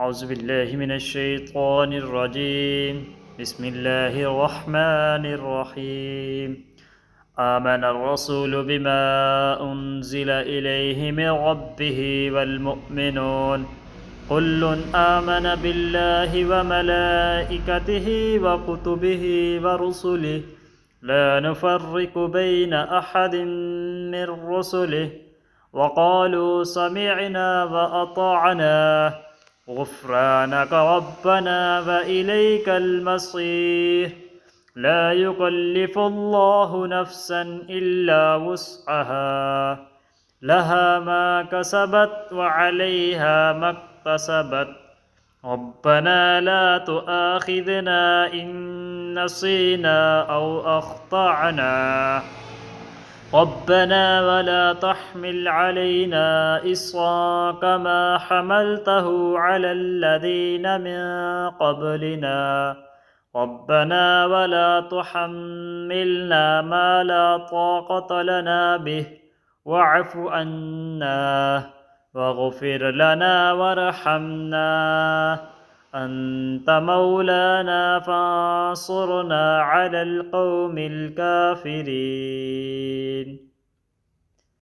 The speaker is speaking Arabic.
أعوذ بالله من الشيطان الرجيم. بسم الله الرحمن الرحيم. آمن الرسول بما أنزل إليه من ربه والمؤمنون كل آمن بالله وملائكته وكتبه ورسله لا نفرق بين أحد من رسله وقالوا سمعنا وأطعنا غفرانك ربنا وإليك المصير. لا يكلف الله نفسا إلا وسعها لها ما كسبت وعليها ما اكتسبت. ربنا لا تؤاخذنا إن نسينا أو أخطأنا. ربنا ولا تحمل علينا إصرا كما حملته على الذين من قبلنا. ربنا ولا تحملنا ما لا طاقة لنا به واعف عنا واغفر لنا وارحمنا أنت مولانا فانصرنا على القوم الكافرين.